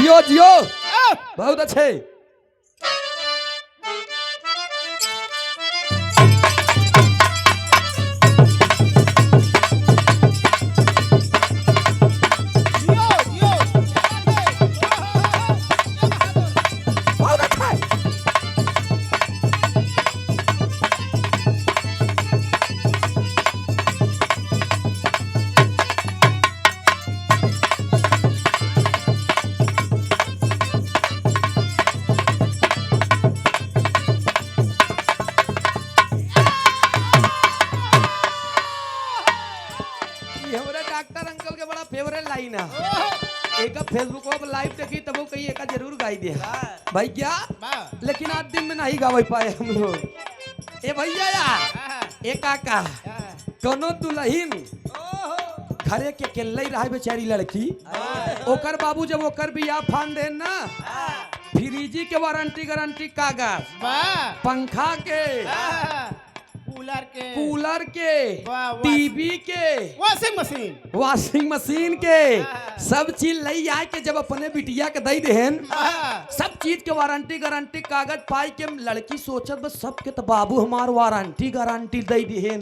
जियो जियो बहुत अच्छे। Doctor uncle के बड़ा फेवरेट लाइन है। एक फेसबुक पर लाइव देखी तब वो कही एक जरूर गाई दे भाई क्या, लेकिन आज दिन में नहीं गावे पाए हम लोग। ए भैया या ए काका कोनो दुल्हन घरे के अकेले ही रहे बेचारी लड़की, ओकर बाबू जब ओकर बियाह फान दे ना, फ्रिज के वारंटी गारंटी कागज, पंखा के, कूलर के, टीवी के, वॉशिंग मशीन के, सब चीज लई आए के जब अपने बिटिया के दई देहन, सब चीज के वारंटी गारंटी कागज पाई के लड़की सोचत बस सबके तो बाबू हमार वारंटी गारंटी दई देहन,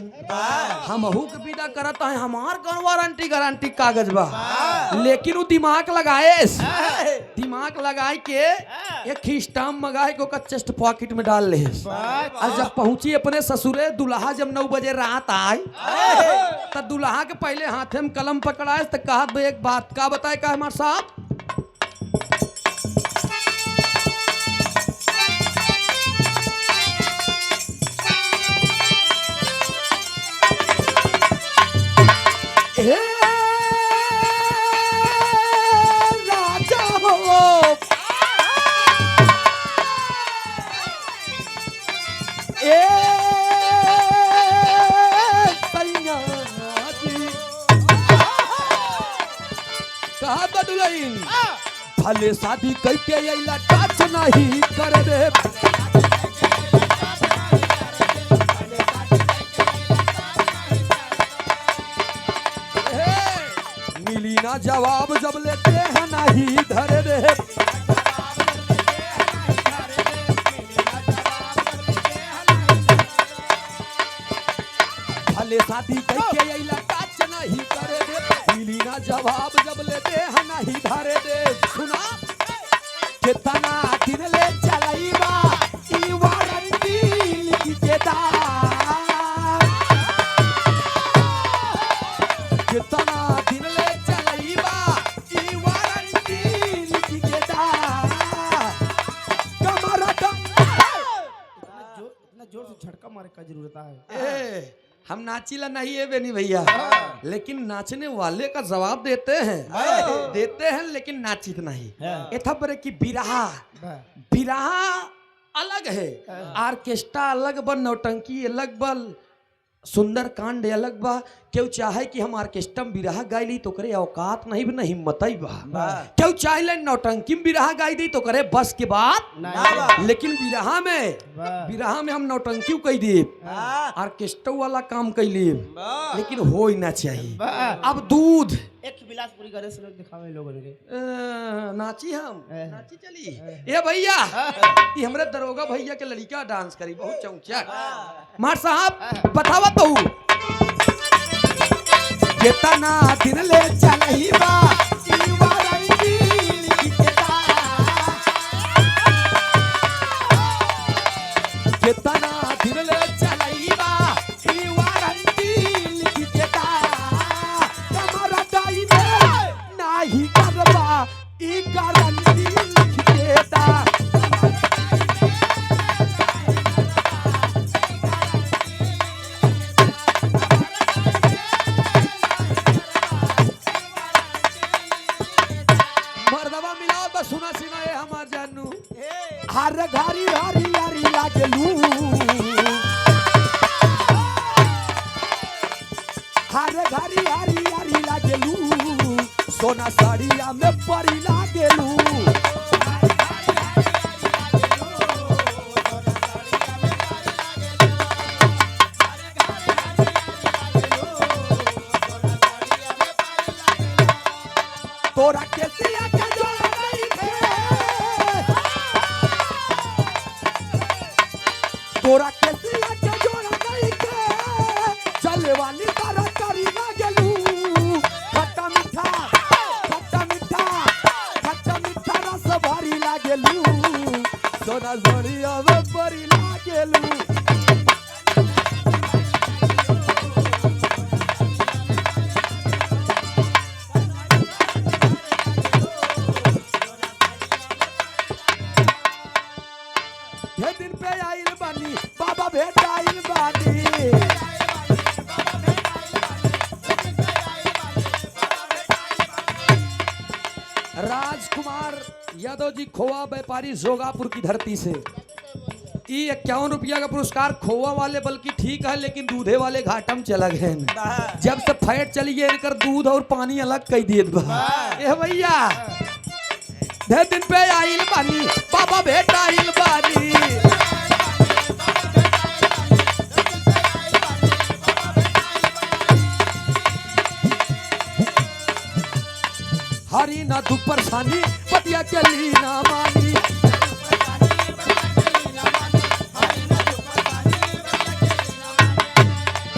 हमहू के विदा करत है हमार कौन वारंटी गारंटी कागज बा। लेकिन वो दिमाग लगाए के एक स्टाम्प मंगाए के ओकर चेस्ट पॉकेट में डाल ले। और जब पहुंची अपने ससुरे, दुल्हा जब 9 बजे रात आए तो दुल्हा के पहले हाथे में कलम पकड़ाए तो कहा एक बात का बताए का हमारे साथ, राजा हो कहा दुल्हन भले शादी करके अइला टच नहीं कर दे, मिली ना जवाब जब लेते हैं नहीं धरे दे, भले शादी करके अइला टच नहीं करे दे, मिली ना जवाब जब लेते हैं नहीं धरे दे। सुना कितना दिन ले चलाईबा ई वारंटी लिखी देता, कितना दिन ले चलाईबा ई वारंटी लिखी देता, कमरा इतना जोर से झटका मारे का जरूरत है। हम नाचीला नहीं है बेनी भैया, लेकिन नाचने वाले का जवाब देते हैं लेकिन नाचित नहीं। इतना बड़े की बिरहा अलग है, ऑर्केस्ट्रा अलग बा, नौटंकी अलग बा, सुंदर कांड अलग बा। क्यों चाहे कि हम ऑर्केस्ट्रा में बिरहा गाई ली तो करे औकात नहीं बना, हिम्मत ही बा। क्यों चाहे नौटंकी में बिरहा गाई दी तो करे बस के बात, लेकिन बिरहा में हम नौटंकी कही दी, ऑर्केस्ट्रा वाला काम कैली, लेकिन हो ही ना चाहिए। अब दूध एक बिलासपुरी गाने से लोग दिखावे लोगों के नाची, हम नाची चली। ए भैया ये हमरे दरोगा भैया के लड़का डांस करी बहुत चौचक। मार साहब बतावा तो कितना दिन ले चलाईबा ई वारंटी लिखी देता, कितना दिन ले चलाईबा ई वारंटी लिखी देता, हमारा दाई में नहीं करबा ई गारंटी लिखी देता। सुना सुना ये हमार जानू हर घरी हरी हरी लागलू, हर घरी हरी हरी लागलू, सोना साड़िया में परी लागलू, तोरा के सिया के जोड़ा नहीं थे, तोरा कैसे आके जोड़ा नहीं के चले वाली तारा करी ना गेलू खट्टा मीठा रस भारी लागेलू सोना जोड़िया में परी लागेलू दिन पे आइल बानी बाबा भेट आइल बानी राजकुमार यादव जी खोवा व्यापारी जोगापुर की धरती से 51 रुपया का पुरस्कार खोवा वाले बल्कि ठीक है लेकिन दूधे वाले घाटम चला गए जब से फैट चली गई इनकर दूध और पानी अलग कह दिए भैया दिन पे आइल बानी बाबा भेट आइल बानी हरी ना दुख परेशानी पतिया चली ना मानी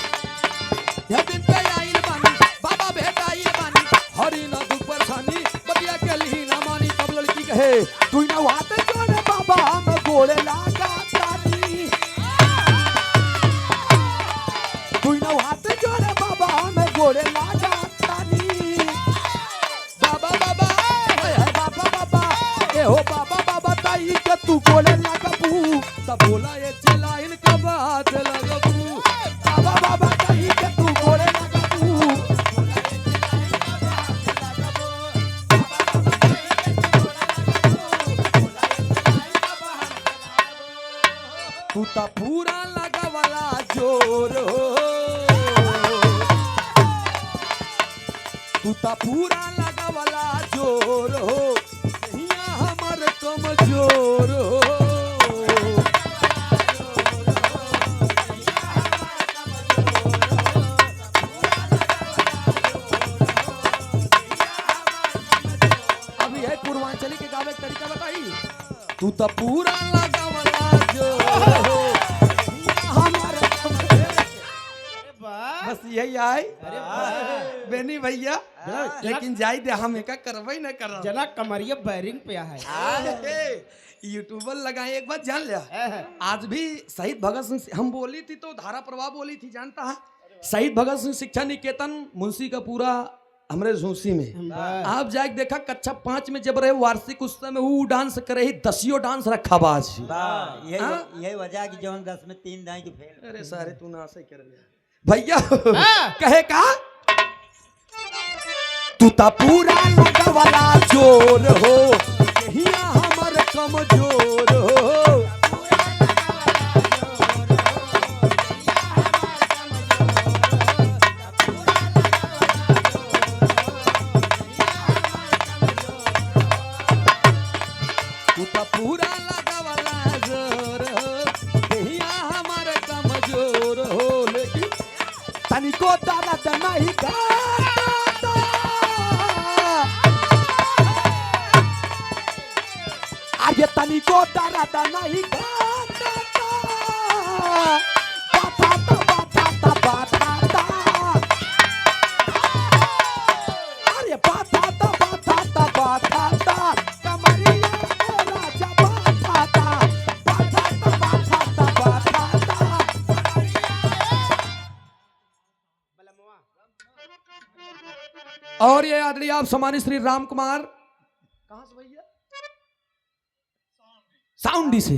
दिन पे आइल बानी बाबा भेट आइल बानी हरी ना दुख परेशानी पतिया चली ना मानी तब लड़की कहे तू ना वाते जोड़े बाबा हम गोड़े लागा तानी तू ना वाते जोड़े बाबा हम गोड़े लागा हो बाबा ताई के तू बोले लगबू तब बोला ये चिल्ला इनका बात लगबू बाबा ताई के तू बोले लगबू तू ता पूरा लगा वाला जोर हो तू ता पूरा लगा वाला जोर हो कमजोर हो अभी है पूर्वांचली के गावे का तरीका बताई तू तो पूरा लगा वाला जोर हो बस यही आए बेनी भैया लेकिन जाई दे हम एक करवाई ना कर जना कमरिया बैरिंग पे है यूट्यूबर लगाए एक बात जान लिया आज भी शहीद भगत सिंह हम बोली थी तो धारा प्रवाह बोली थी जानता है शहीद भगत सिंह शिक्षा निकेतन मुंशी का पूरा हमरे झूसी में आप जाके देखा कक्षा 5 में जब रहे वार्षिक उत्सव में वो डांस करे ही 10 डांस रखा बाज यही वजह की जौन 10 में 3 दाई की फेल अरे सारे तू ना से कर लिया भैया कहे का तू ता पूरा लगा वाला जोर हो हिया हमर कमजोर हो तू ता पूरा लगा वाला जोर हो हिया हमर कमजोर हो लेकिन तनिको दर्द नहीं गाता आगे तनिको दर्द नहीं गाता अरे बाता कमरिया राजा बाता और ये आदरणीय आप सम्मानित श्री राम कुमार कहां से भैया साउंडी से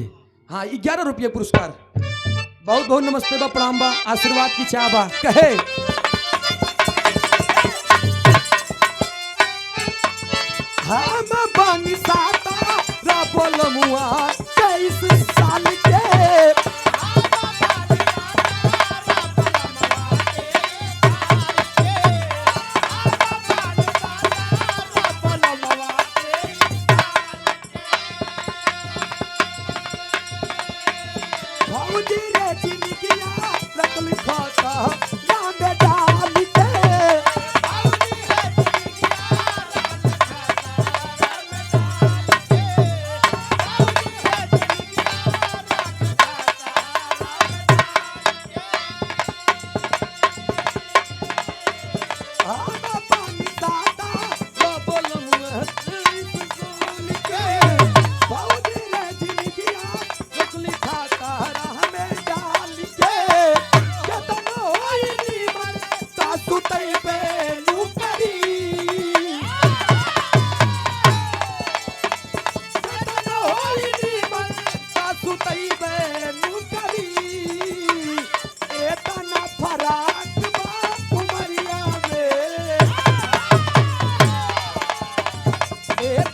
हाँ 11 रुपये पुरस्कार बहुत बहुत नमस्ते बा प्रणाम बा आशीर्वाद की चाह बा कहे हम बानी साता राबोल मुआ 23 साल के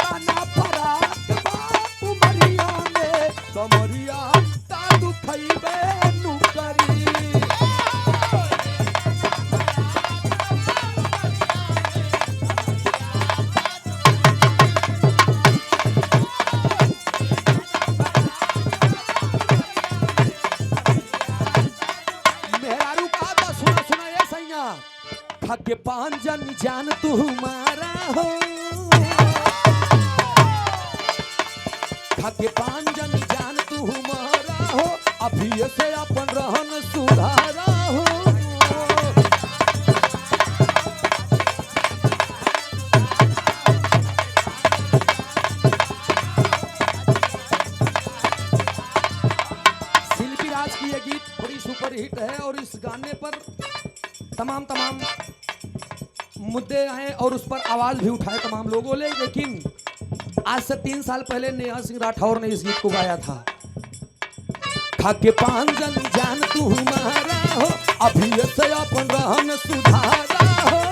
ताना फराक बाप मरिया में कमरिया तादु खइबे नुकरी मेहरारू का तो सुना सुना ये सैया भाग्य पांजन जान तुम्हारा हो भाग्य पांजन जान तुम्हारा हो अभी से अपन रहन सुधारा हो शिल्पी राज की ये गीत बड़ी सुपर हिट है और इस गाने पर तमाम मुद्दे आए और उस पर आवाज भी उठाए तमाम लोगों ने, लेकिन आज से 3 साल पहले नेहा सिंह राठौर ने इस गीत को गाया था। खाके पांजन जान तुम्हारा हो अभी से अपन रहन सुधारा हो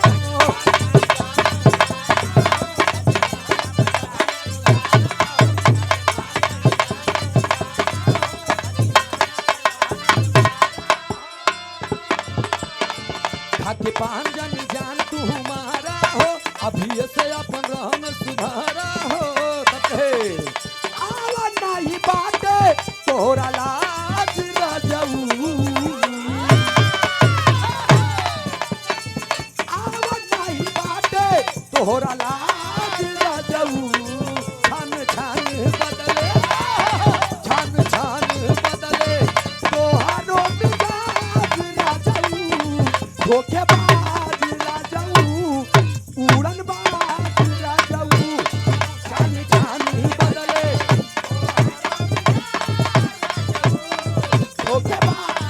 खाके पांजन जान तुम्हारा हो अभी से अपन रहन सुधारा हो आवा नहीं बाटे तोरा लाज राजऊ आवा नहीं बाटे तोरा लाज राजऊ छान छान बदले छान छान बदले तोहारो मिजाज राजऊ धोखेबाज राजऊ उड़न बाज राजऊ छान छान बदले धोखेबाज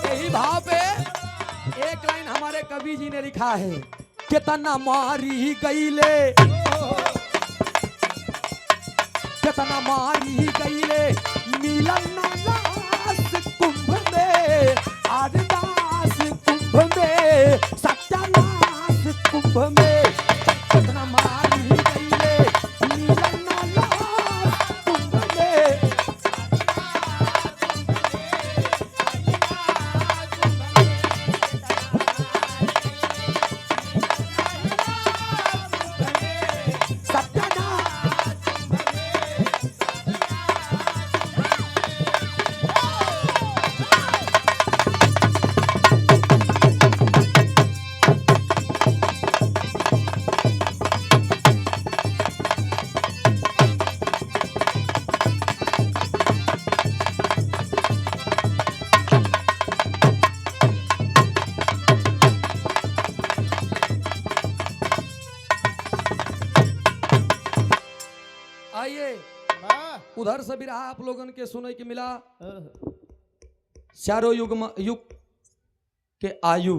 यही भाव पे एक लाइन हमारे कवि जी ने लिखा है कितना मारी गईले कितना मारी गईले मिलन लास कुंभ में आरदास कुंभ में सत्यानाश कुंभ में कितना मारी गईले मिलन लास कुंभ में आइए उधर से भी रहा आप लोगन के सुने के मिला चारों युग के आयु